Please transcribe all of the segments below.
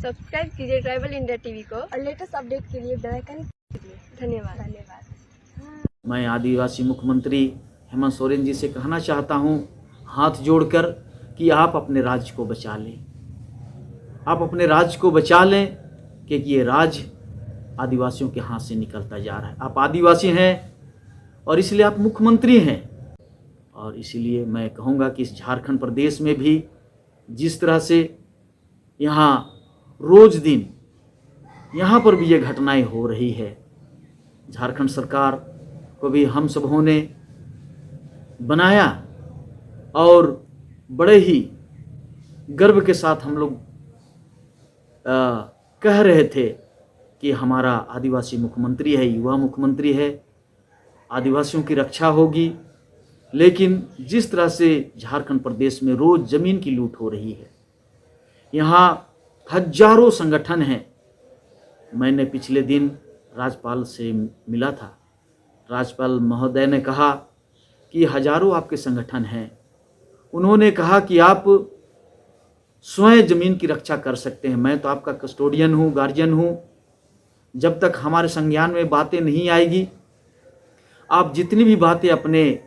Subscribe कीजिए tribal India TV को और लेटेस्ट अपडेट के लिए बेल आइकन कीजिए। धन्यवाद। मैं आदिवासी मुख्यमंत्री हेमंत सोरेन जी से कहना चाहता हूं, हाथ जोड़कर, कि आप अपने राज्य को बचा लें। आप अपने राज्य को बचा लें, क्योंकि ये राज्य आदिवासियों के हाथ से निकलता जा रहा है। आप आदिवासी हैं और इसलिए आप मुख्यमंत्री हैं। और इसीलिए मैं कहूँगा कि इस झारखंड प्रदेश में भी जिस तरह से यहाँ रोज दिन यहाँ पर भी ये घटनाएं हो रही है, झारखंड सरकार को भी हम सबों ने बनाया और बड़े ही गर्व के साथ हम लोग कह रहे थे कि हमारा आदिवासी मुख्यमंत्री है, युवा मुख्यमंत्री है, आदिवासियों की रक्षा होगी। लेकिन जिस तरह से झारखंड प्रदेश में रोज ज़मीन की लूट हो रही है, यहाँ हजारों संगठन हैं। मैंने पिछले दिन राज्यपाल से मिला था। राज्यपाल महोदय ने कहा कि हजारों आपके संगठन हैं। उन्होंने कहा कि आप स्वयं ज़मीन की रक्षा कर सकते हैं। मैं तो आपका कस्टोडियन हूँ, गार्जियन हूँ। जब तक हमारे संज्ञान में बातें नहीं आएगी, आप जितनी भी बातें अपने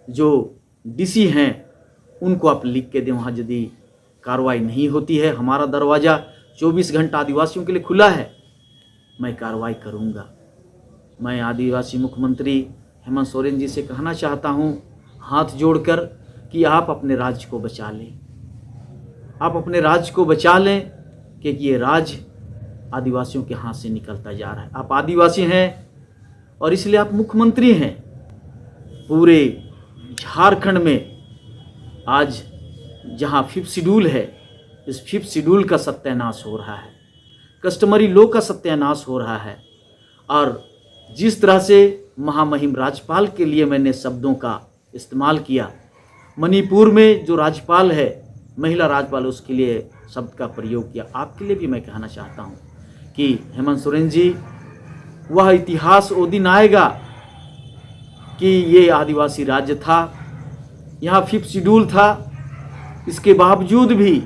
जो डीसी हैं उनको आप लिख के दें। वहाँ यदि कार्रवाई नहीं होती है, हमारा दरवाज़ा 24 घंटा आदिवासियों के लिए खुला है, मैं कार्रवाई करूँगा। मैं आदिवासी मुख्यमंत्री हेमंत सोरेन जी से कहना चाहता हूँ, हाथ जोड़कर, कि आप अपने राज्य को बचा लें। आप अपने राज्य को बचा लें, क्योंकि ये राज्य आदिवासियों के हाथ से निकलता जा रहा है। आप आदिवासी हैं और इसलिए आप मुख्यमंत्री हैं। पूरे झारखंड में आज जहां 5th शेड्यूल है, इस 5th शेड्यूल का सत्यानाश हो रहा है, कस्टमरी लॉ का सत्यानाश हो रहा है। और जिस तरह से महामहिम राज्यपाल के लिए मैंने शब्दों का इस्तेमाल किया, मणिपुर में जो राज्यपाल है, महिला राज्यपाल, उसके लिए शब्द का प्रयोग किया। आपके लिए भी मैं कहना चाहता हूँ कि हेमंत सोरेन जी, वह इतिहास वो दिन आएगा कि ये आदिवासी राज्य था, यहाँ 5th शेड्यूल था, इसके बावजूद भी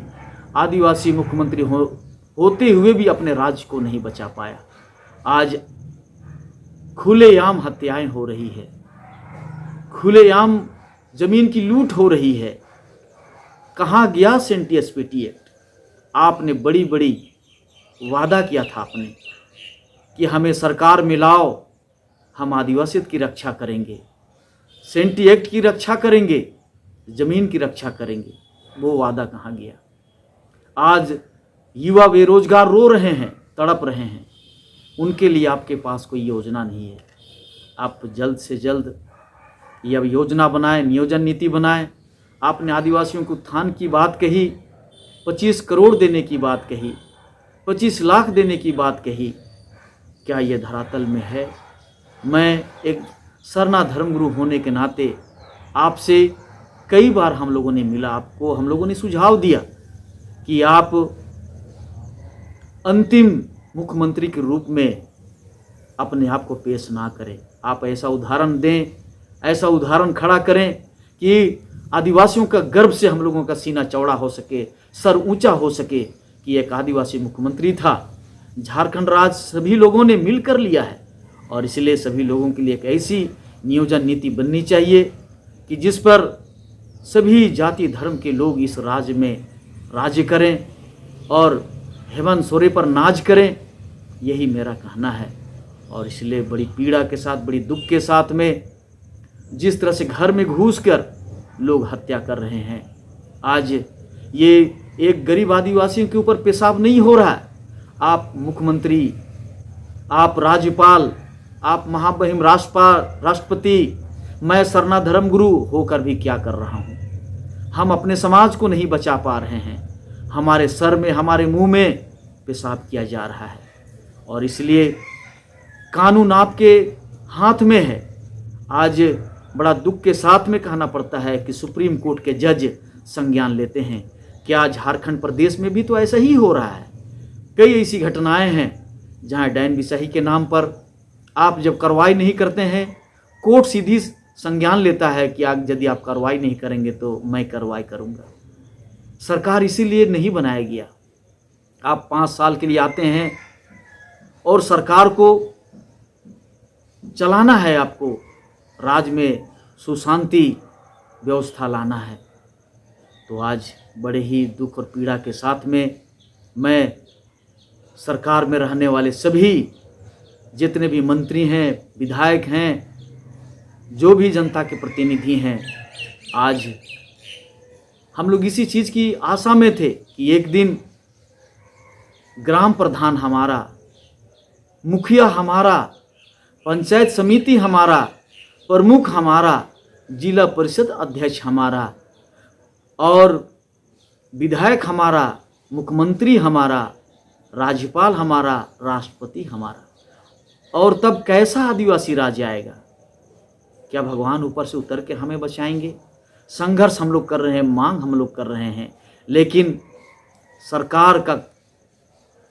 आदिवासी मुख्यमंत्री होते हुए भी अपने राज्य को नहीं बचा पाया। आज खुलेआम हत्याएं हो रही है, खुलेआम जमीन की लूट हो रही है। कहाँ गया सेंटी एसपीटी एक्ट? आपने बड़ी बड़ी वादा किया था आपने कि हमें सरकार में लाओ, हम आदिवासियत की रक्षा करेंगे, सेंटी एक्ट की रक्षा करेंगे, ज़मीन की रक्षा करेंगे। वो वादा कहाँ गया? आज युवा बेरोजगार रो रहे हैं, तड़प रहे हैं। उनके लिए आपके पास कोई योजना नहीं है। आप जल्द से जल्द यह योजना बनाएं, नियोजन नीति बनाएं। आपने आदिवासियों को उत्थान की बात कही, 25 करोड़ देने की बात कही, 25 लाख देने की बात कही। क्या ये धरातल में है? मैं एक सरना धर्मगुरु होने के नाते आपसे कई बार हम लोगों ने मिला, आपको हम लोगों ने सुझाव दिया कि आप अंतिम मुख्यमंत्री के रूप में अपने आप को पेश ना करें। आप ऐसा उदाहरण दें, ऐसा उदाहरण खड़ा करें कि आदिवासियों का गर्व से हम लोगों का सीना चौड़ा हो सके, सर ऊंचा हो सके कि एक आदिवासी मुख्यमंत्री था। झारखंड राज्य सभी लोगों ने मिलकर लिया है और इसलिए सभी लोगों के लिए एक ऐसी नियोजन नीति बननी चाहिए कि जिस पर सभी जाति धर्म के लोग इस राज्य में राज्य करें और हेमंत सोरेन पर नाज करें। यही मेरा कहना है। और इसलिए बड़ी पीड़ा के साथ, बड़ी दुख के साथ में जिस तरह से घर में घुसकर लोग हत्या कर रहे हैं, आज ये एक गरीब आदिवासियों के ऊपर पेशाब नहीं हो रहा है। आप मुख्यमंत्री, आप राज्यपाल, आप महामहिम राष्ट्रपति, मैं सरना धर्मगुरु होकर भी क्या कर रहा हूँ? हम अपने समाज को नहीं बचा पा रहे हैं। हमारे सर में, हमारे मुंह में पेशाब किया जा रहा है और इसलिए कानून आपके हाथ में है। आज बड़ा दुख के साथ में कहना पड़ता है कि सुप्रीम कोर्ट के जज संज्ञान लेते हैं। क्या झारखंड प्रदेश में भी तो ऐसा ही हो रहा है? कई ऐसी घटनाएं हैं जहां डैन बिसाही के नाम पर आप जब कार्रवाई नहीं करते हैं, कोर्ट सीधी संज्ञान लेता है कि यदि आप कार्रवाई नहीं करेंगे तो मैं कार्रवाई करूंगा। सरकार इसीलिए नहीं बनाया गया। आप 5 साल के लिए आते हैं और सरकार को चलाना है, आपको राज्य में सुशांति व्यवस्था लाना है। तो आज बड़े ही दुख और पीड़ा के साथ में मैं सरकार में रहने वाले सभी जितने भी मंत्री हैं, विधायक हैं, जो भी जनता के प्रतिनिधि हैं, आज हम लोग इसी चीज़ की आशा में थे कि एक दिन ग्राम प्रधान हमारा, मुखिया हमारा, पंचायत समिति हमारा, प्रमुख हमारा, जिला परिषद अध्यक्ष हमारा और विधायक हमारा, मुख्यमंत्री हमारा, राज्यपाल हमारा, राष्ट्रपति हमारा, और तब कैसा आदिवासी राज्य आएगा? क्या भगवान ऊपर से उतर के हमें बचाएंगे? संघर्ष हम लोग कर रहे हैं, मांग हम लोग कर रहे हैं, लेकिन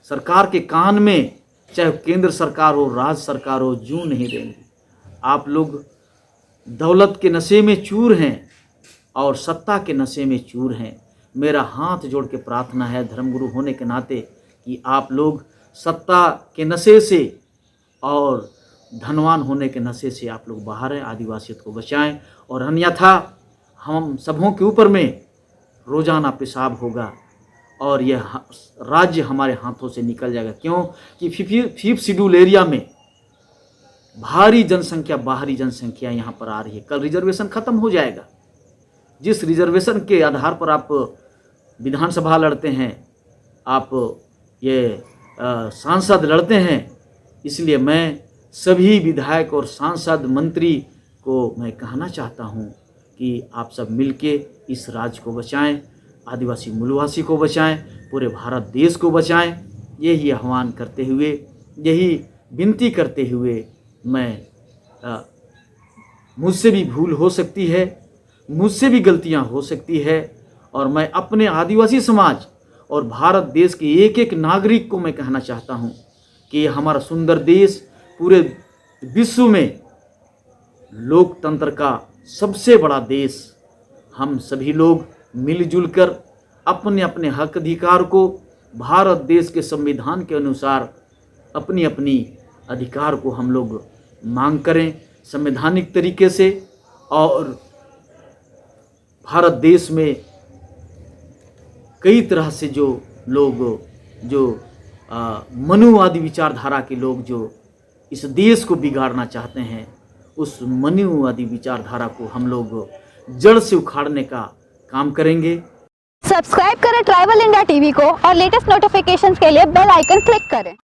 सरकार के कान में, चाहे केंद्र सरकार हो, राज्य सरकार हो, जूं नहीं देंगे। आप लोग दौलत के नशे में चूर हैं और सत्ता के नशे में चूर हैं। मेरा हाथ जोड़ के प्रार्थना है धर्मगुरु होने के नाते कि आप लोग सत्ता के नशे से और धनवान होने के नशे से आप लोग बाहर हैं, आदिवासियत को बचाएं, और अन्यथा हम सबों के ऊपर में रोज़ाना पेशाब होगा और यह राज्य हमारे हाथों से निकल जाएगा। क्यों कि 5th शेड्यूल एरिया में भारी जनसंख्या, बाहरी जनसंख्या यहाँ पर आ रही है। कल रिजर्वेशन ख़त्म हो जाएगा। जिस रिजर्वेशन के आधार पर आप विधानसभा लड़ते हैं, आप ये सांसद लड़ते हैं, इसलिए मैं सभी विधायक और सांसद मंत्री को मैं कहना चाहता हूँ कि आप सब मिलके इस राज्य को बचाएं, आदिवासी मूलवासी को बचाएं, पूरे भारत देश को बचाएं। यही आह्वान करते हुए, यही विनती करते हुए मैं मुझसे भी भूल हो सकती है, मुझसे भी गलतियां हो सकती है, और मैं अपने आदिवासी समाज और भारत देश के एक एक नागरिक को मैं कहना चाहता हूं कि हमारा सुंदर देश पूरे विश्व में लोकतंत्र का सबसे बड़ा देश, हम सभी लोग मिलजुल कर अपने अपने हक अधिकार को भारत देश के संविधान के अनुसार अपनी अपनी अधिकार को हम लोग मांग करें संवैधानिक तरीके से। और भारत देश में कई तरह से जो लोग, जो मनुवादी विचारधारा के लोग जो इस देश को बिगाड़ना चाहते हैं, उस मनुवादी विचारधारा को हम लोग जड़ से उखाड़ने का काम करेंगे। सब्सक्राइब करें ट्राइबल इंडिया टीवी को और लेटेस्ट नोटिफिकेशंस के लिए बेल आइकन क्लिक करें।